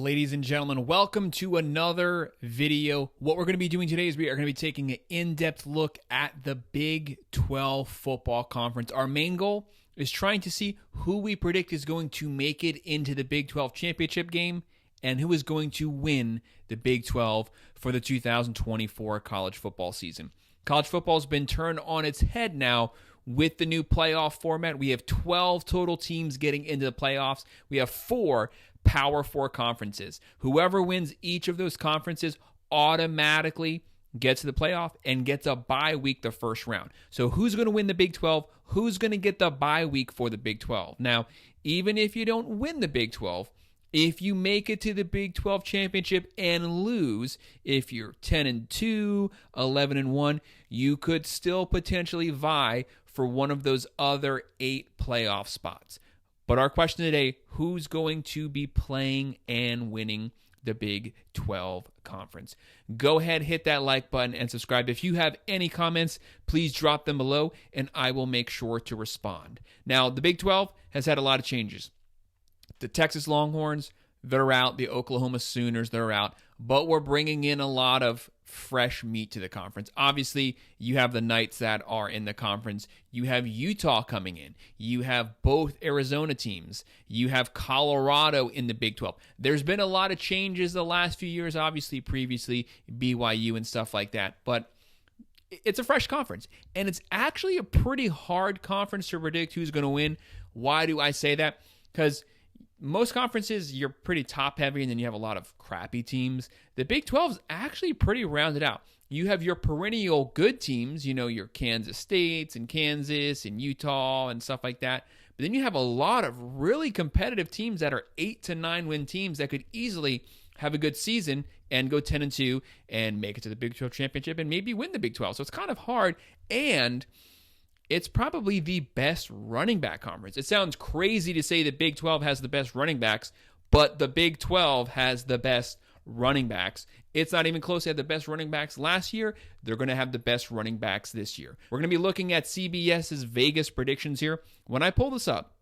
Ladies and gentlemen, welcome to another video. What we're going to be doing today is we are going to be taking an in-depth look at the Big 12 football conference. Our main goal is trying to see who we predict is going to make it into the Big 12 championship game and who is going to win the Big 12 for the 2024 college football season. College football has been turned on its head now with the new playoff format. We have 12 total teams getting into the playoffs. We have 4 Power 4 conferences. Whoever wins each of those conferences automatically gets to the playoff and gets a bye week the first round. So who's going to win the Big 12? Who's going to get the bye week for the Big 12? Now, even if you don't win the Big 12, if you make it to the Big 12 championship and lose, if you're 10-2, 11-1, you could still potentially vie for one of those other 8 playoff spots. But our question today, who's going to be playing and winning the Big 12 conference? Go ahead, hit that like button and subscribe. If you have any comments, please drop them below and I will make sure to respond. Now, the Big 12 has had a lot of changes. The Texas Longhorns, they're out. The Oklahoma Sooners, they're out. But we're bringing in a lot of fresh meat to the conference. Obviously, you have the Knights that are in the conference. You have Utah coming in. You have both Arizona teams. You have Colorado in the Big 12. There's been a lot of changes the last few years, obviously, previously, BYU and stuff like that. But it's a fresh conference. And it's actually a pretty hard conference to predict who's going to win. Why do I say that? Because most conferences, you're pretty top-heavy, and then you have a lot of crappy teams. The Big 12 is actually pretty rounded out. You have your perennial good teams, you know, your Kansas States and Kansas and Utah and stuff like that. But then you have a lot of really competitive teams that are 8 to 9 win teams that could easily have a good season and go 10-2 and make it to the Big 12 championship and maybe win the Big 12. So it's kind of hard, and it's probably the best running back conference. It sounds crazy to say the Big 12 has the best running backs, but the Big 12 has the best running backs. It's not even close. They had the best running backs last year. They're going to have the best running backs this year. We're going to be looking at CBS's Vegas predictions here. When I pull this up,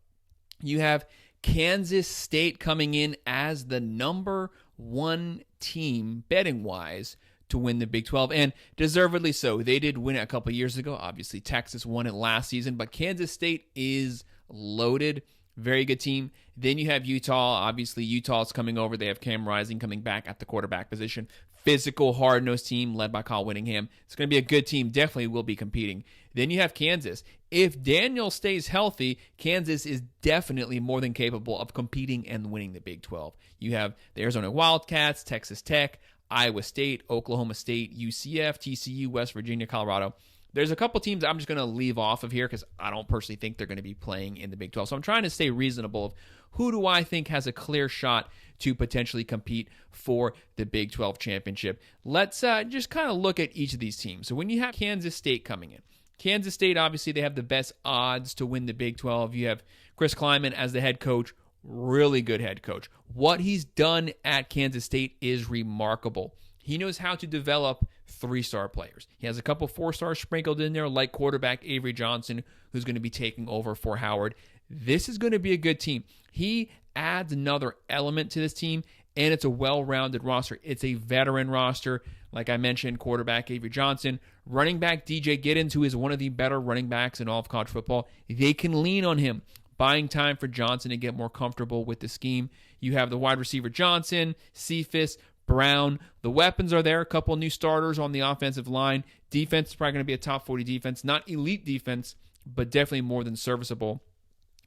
you have Kansas State coming in as the number 1 team, betting-wise, to win the Big 12, and deservedly so. They did win it a couple years ago. Obviously, Texas won it last season, but Kansas State is loaded. Very good team. Then you have Utah. Obviously, Utah's coming over. They have Cam Rising coming back at the quarterback position. Physical, hard-nosed team led by Kyle Whittingham. It's going to be a good team. Definitely will be competing. Then you have Kansas. If Daniel stays healthy, Kansas is definitely more than capable of competing and winning the Big 12. You have the Arizona Wildcats, Texas Tech, Iowa State, Oklahoma State, UCF, TCU, West Virginia, Colorado. There's a couple teams I'm just going to leave off of here because I don't personally think they're going to be playing in the Big 12. So I'm trying to stay reasonable of who do I think has a clear shot to potentially compete for the Big 12 championship. Let's just kind of look at each of these teams. So when you have Kansas State coming in, Kansas State, obviously, they have the best odds to win the Big 12. You have Chris Klieman as the head coach. Really good head coach. What he's done at Kansas State is remarkable. He knows how to develop 3-star players. He has a couple 4-stars sprinkled in there, like quarterback Avery Johnson, who's going to be taking over for Howard. This is going to be a good team. He adds another element to this team, and it's a well-rounded roster. It's a veteran roster. Like I mentioned, quarterback Avery Johnson, running back DJ Giddens, who is one of the better running backs in all of college football. They can lean on him, buying time for Johnson to get more comfortable with the scheme. You have the wide receiver Johnson, Cephas, Brown. The weapons are there. A couple new starters on the offensive line. Defense is probably going to be a top 40 defense. Not elite defense, but definitely more than serviceable.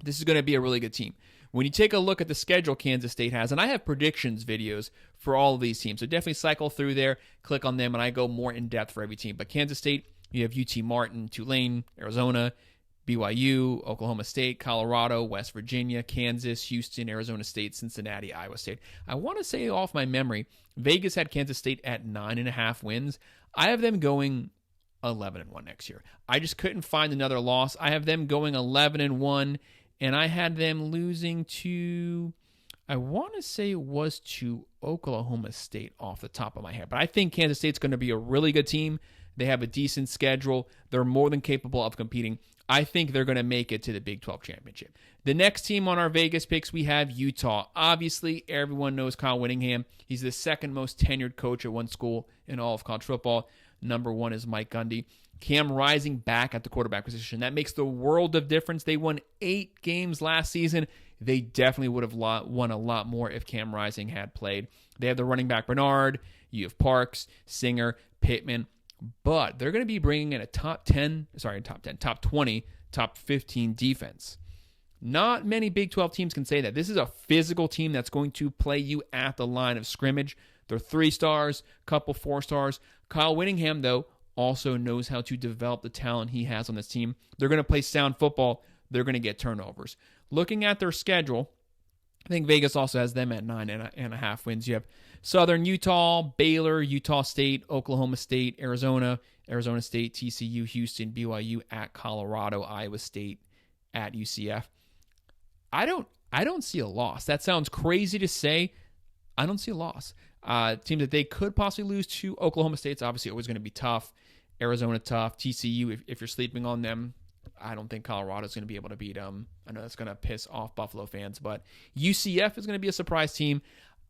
This is going to be a really good team. When you take a look at the schedule Kansas State has, and I have predictions videos for all of these teams, so definitely cycle through there, click on them, and I go more in depth for every team. But Kansas State, you have UT Martin, Tulane, Arizona, BYU, Oklahoma State, Colorado, West Virginia, Kansas, Houston, Arizona State, Cincinnati, Iowa State. I want to say off my memory, Vegas had Kansas State at 9.5 wins. I have them going 11-1 next year. I just couldn't find another loss. I have them going 11-1, and I had them losing to, I want to say it was to Oklahoma State off the top of my head. But I think Kansas State's going to be a really good team. They have a decent schedule. They're more than capable of competing. I think they're going to make it to the Big 12 championship. The next team on our Vegas picks, we have Utah. Obviously, everyone knows Kyle Whittingham. He's the second most tenured coach at one school in all of college football. Number one is Mike Gundy. Cam Rising back at the quarterback position. That makes the world of difference. They won 8 games last season. They definitely would have won a lot more if Cam Rising had played. They have the running back Bernard. You have Parks, Singer, Pittman. But they're going to be bringing in a top 20, top 15 defense. Not many Big 12 teams can say that. This is a physical team that's going to play you at the line of scrimmage. They're 3 stars, couple 4 stars. Kyle Whittingham, though, also knows how to develop the talent he has on this team. They're going to play sound football. They're going to get turnovers. Looking at their schedule, I think Vegas also has them at 9.5 wins. You have Southern Utah, Baylor, Utah State, Oklahoma State, Arizona, Arizona State, TCU, Houston, BYU, at Colorado, Iowa State, at UCF. I don't see a loss. That sounds crazy to say. I don't see a loss. Teams that they could possibly lose to, Oklahoma State's obviously always going to be tough. Arizona tough. TCU, if you're sleeping on them, I don't think Colorado's going to be able to beat them. I know that's going to piss off Buffalo fans, but UCF is going to be a surprise team.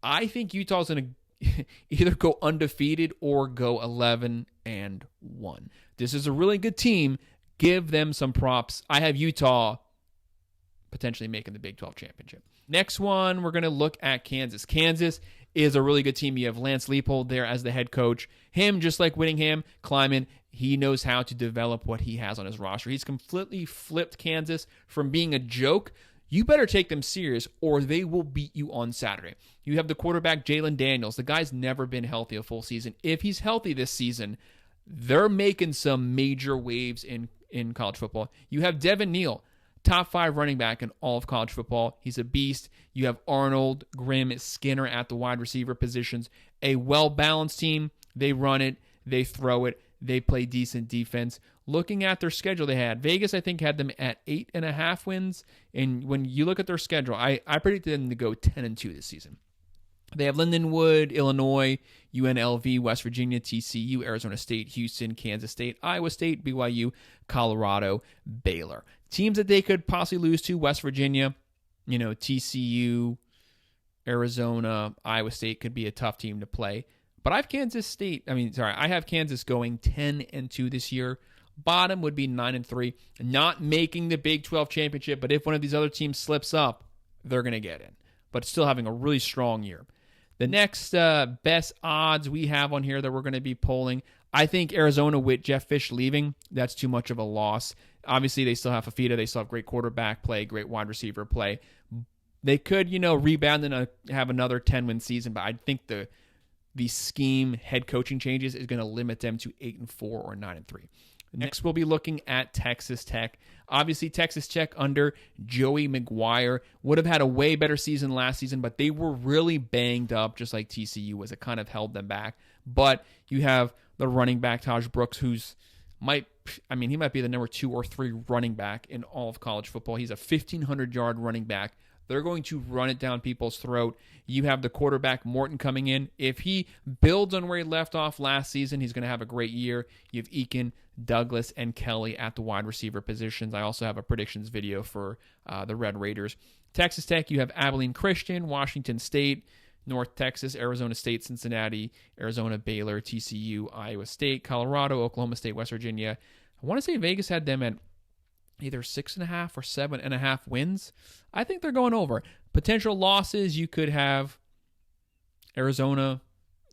I think Utah's going to either go undefeated or go 11-1. This is a really good team. Give them some props. I have Utah potentially making the Big 12 championship. Next one, we're going to look at Kansas. Kansas is a really good team. You have Lance Leipold there as the head coach. Him, just like Whittingham, Kleiman, he knows how to develop what he has on his roster. He's completely flipped Kansas from being a joke. You better take them serious or they will beat you on Saturday. You have the quarterback, Jayden Daniels. The guy's never been healthy a full season. If he's healthy this season, they're making some major waves in college football. You have Devin Neal, top 5 running back in all of college football. He's a beast. You have Arnold, Grimm, Skinner at the wide receiver positions. A well-balanced team. They run it. They throw it. They play decent defense. Looking at their schedule they had, Vegas, I think, had them at 8.5 wins. And when you look at their schedule, I predicted them to go 10-2 this season. They have Lindenwood, Illinois, UNLV, West Virginia, TCU, Arizona State, Houston, Kansas State, Iowa State, BYU, Colorado, Baylor. Teams that they could possibly lose to, West Virginia, TCU, Arizona, Iowa State could be a tough team to play. But I have I have Kansas going 10-2 this year. Bottom would be 9-3. Not making the Big 12 championship, but if one of these other teams slips up, they're going to get in. But still having a really strong year. The next best odds we have on here that we're going to be polling, I think Arizona with Jeff Fish leaving, that's too much of a loss. Obviously, they still have Fafita. They still have great quarterback play, great wide receiver play. They could, rebound and have another 10-win season, but I think the scheme head coaching changes is going to limit them to 8-4 or 9-3. Next, we'll be looking at Texas Tech. Obviously, Texas Tech under Joey McGuire would have had a way better season last season, but they were really banged up, just like TCU was. It kind of held them back. But you have the running back, Taj Brooks, he might be the number 2 or 3 running back in all of college football. He's a 1,500-yard running back. They're going to run it down people's throat. You have the quarterback, Morton, coming in. If he builds on where he left off last season, he's going to have a great year. You have Eakin, Douglas, and Kelly at the wide receiver positions. I also have a predictions video for the Red Raiders. Texas Tech, you have Abilene Christian, Washington State, North Texas, Arizona State, Cincinnati, Arizona, Baylor, TCU, Iowa State, Colorado, Oklahoma State, West Virginia. I want to say Vegas had them at either 6.5 or 7.5 wins. I think they're going over. Potential losses, you could have Arizona,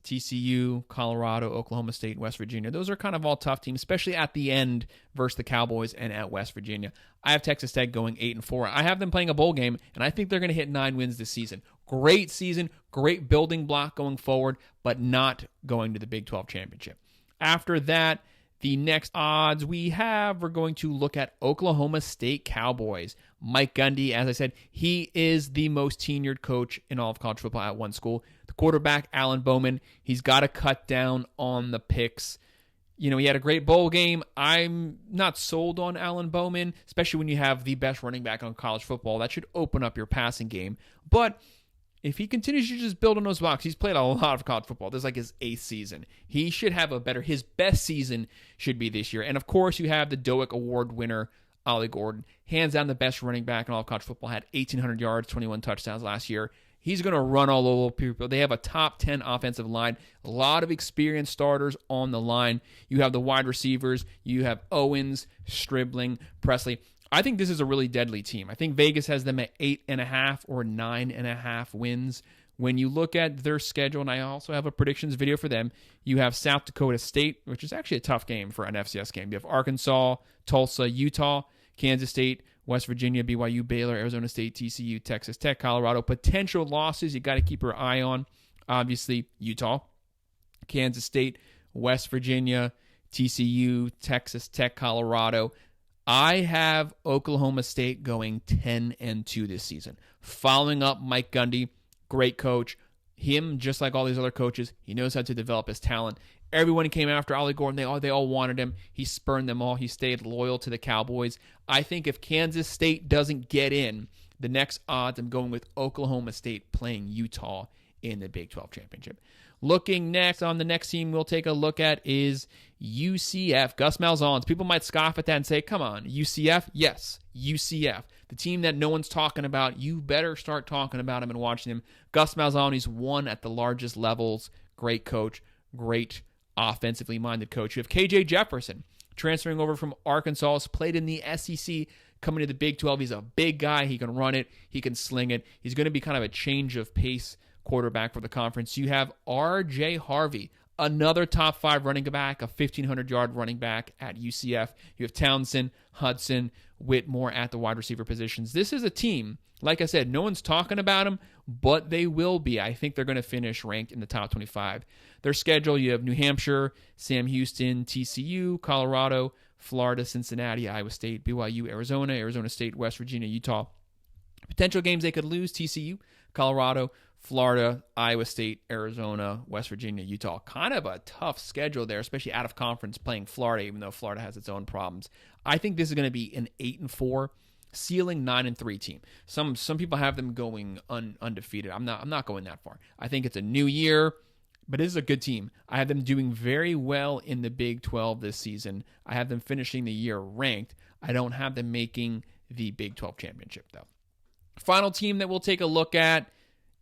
TCU, Colorado, Oklahoma State, West Virginia. Those are kind of all tough teams, especially at the end versus the Cowboys and at West Virginia. I have Texas Tech going 8-4. I have them playing a bowl game, and I think they're going to hit 9 wins this season. Great season, great building block going forward, but not going to the Big 12 championship. After that, the next odds we have, we're going to look at Oklahoma State Cowboys. Mike Gundy, as I said, he is the most tenured coach in all of college football at one school. The quarterback, Alan Bowman, he's got to cut down on the picks. He had a great bowl game. I'm not sold on Alan Bowman, especially when you have the best running back on college football. That should open up your passing game. But if he continues to just build on those blocks, he's played a lot of college football. This is like his 8th season. He should have his best season should be this year. And of course, you have the Doak Award winner, Ollie Gordon, hands down the best running back in all of college football, had 1,800 yards, 21 touchdowns last year. He's going to run all over people. They have a top 10 offensive line. A lot of experienced starters on the line. You have the wide receivers. You have Owens, Stribling, Presley. I think this is a really deadly team. I think Vegas has them at 8.5 or 9.5 wins. When you look at their schedule, and I also have a predictions video for them, you have South Dakota State, which is actually a tough game for an FCS game. You have Arkansas, Tulsa, Utah, Kansas State, West Virginia, BYU, Baylor, Arizona State, TCU, Texas Tech, Colorado. Potential losses you got to keep your eye on. Obviously, Utah, Kansas State, West Virginia, TCU, Texas Tech, Colorado. I have Oklahoma State going 10-2 this season. Following up Mike Gundy, great coach. Him, just like all these other coaches, he knows how to develop his talent. Everyone came after Ollie Gordon. They all wanted him. He spurned them all. He stayed loyal to the Cowboys. I think if Kansas State doesn't get in, the next odds, I'm going with Oklahoma State playing Utah in the Big 12 championship. Looking next, on the next team we'll take a look at is UCF. Gus Malzahn's. People might scoff at that and say, come on, UCF? Yes, UCF. The team that no one's talking about. You better start talking about him and watching him. Gus Malzahn, he's won at the largest levels. Great coach. Great offensively minded coach. You have KJ Jefferson transferring over from Arkansas. Has played in the SEC, coming to the Big 12. He's a big guy. He can run it. He can sling it. He's going to be kind of a change of pace quarterback for the conference. You have R.J. Harvey, another top 5 running back, a 1,500-yard running back at UCF. You have Townsend, Hudson, Whitmore at the wide receiver positions. This is a team, like I said, no one's talking about them, but they will be. I think they're going to finish ranked in the top 25. Their schedule, you have New Hampshire, Sam Houston, TCU, Colorado, Florida, Cincinnati, Iowa State, BYU, Arizona, Arizona State, West Virginia, Utah. Potential games they could lose, TCU, Colorado, Florida, Iowa State, Arizona, West Virginia, Utah. Kind of a tough schedule there, especially out of conference playing Florida, even though Florida has its own problems. I think this is going to be an 8-4, ceiling 9-3 team. Some people have them going undefeated. I'm not going that far. I think it's a new year, but this is a good team. I have them doing very well in the Big 12 this season. I have them finishing the year ranked. I don't have them making the Big 12 championship, though. Final team that we'll take a look at,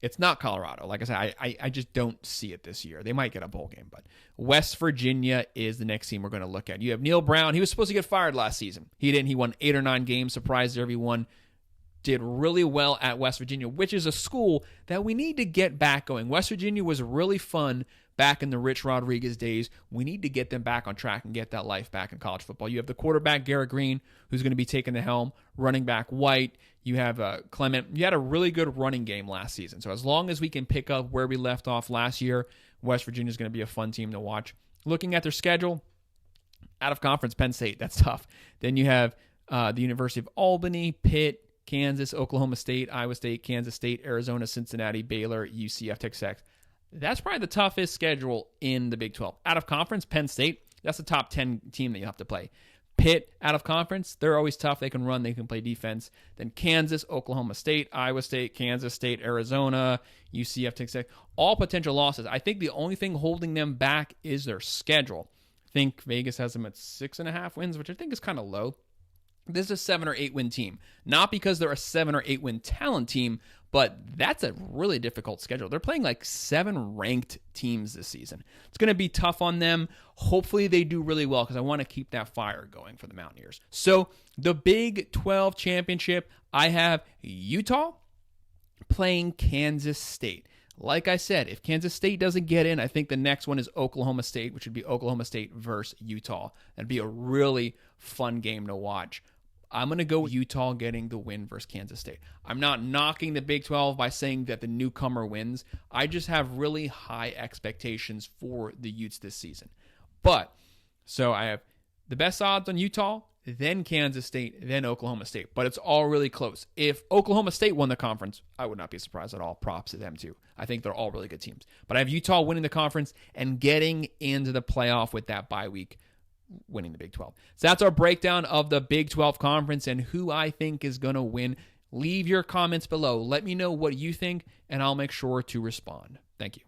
it's not Colorado. Like I said, I just don't see it this year. They might get a bowl game, but West Virginia is the next team we're going to look at. You have Neil Brown. He was supposed to get fired last season. He didn't. He won 8 or 9 games, surprised everyone. Did really well at West Virginia, which is a school that we need to get back going. West Virginia was really fun back in the Rich Rodriguez days. We need to get them back on track and get that life back in college football. You have the quarterback, Garrett Green, who's going to be taking the helm. Running back, White. You have Clement. You had a really good running game last season. So as long as we can pick up where we left off last year, West Virginia is going to be a fun team to watch. Looking at their schedule, out of conference, Penn State, that's tough. Then you have the University of Albany, Pitt, Kansas, Oklahoma State, Iowa State, Kansas State, Arizona, Cincinnati, Baylor, UCF, Texas Tech. That's probably the toughest schedule in the Big 12. Out of conference, Penn State, that's the top 10 team that you have to play. Pitt, out of conference, they're always tough. They can run, they can play defense. Then Kansas, Oklahoma State, Iowa State, Kansas State, Arizona, UCF, Texas Tech. All potential losses. I think the only thing holding them back is their schedule. I think Vegas has them at 6.5 wins, which I think is kind of low. This is a 7 or 8 win team. Not because they're a 7 or 8 win talent team, but that's a really difficult schedule. They're playing like 7 ranked teams this season. It's going to be tough on them. Hopefully they do really well because I want to keep that fire going for the Mountaineers. So the Big 12 championship, I have Utah playing Kansas State. Like I said, if Kansas State doesn't get in, I think the next one is Oklahoma State, which would be Oklahoma State versus Utah. That'd be a really fun game to watch. I'm going to go with Utah getting the win versus Kansas State. I'm not knocking the Big 12 by saying that the newcomer wins. I just have really high expectations for the Utes this season. So I have the best odds on Utah, then Kansas State, then Oklahoma State. But it's all really close. If Oklahoma State won the conference, I would not be surprised at all. Props to them too. I think they're all really good teams. But I have Utah winning the conference and getting into the playoff with that bye week, winning the Big 12. So that's our breakdown of the Big 12 conference and who I think is going to win. Leave your comments below. Let me know what you think, and I'll make sure to respond. Thank you.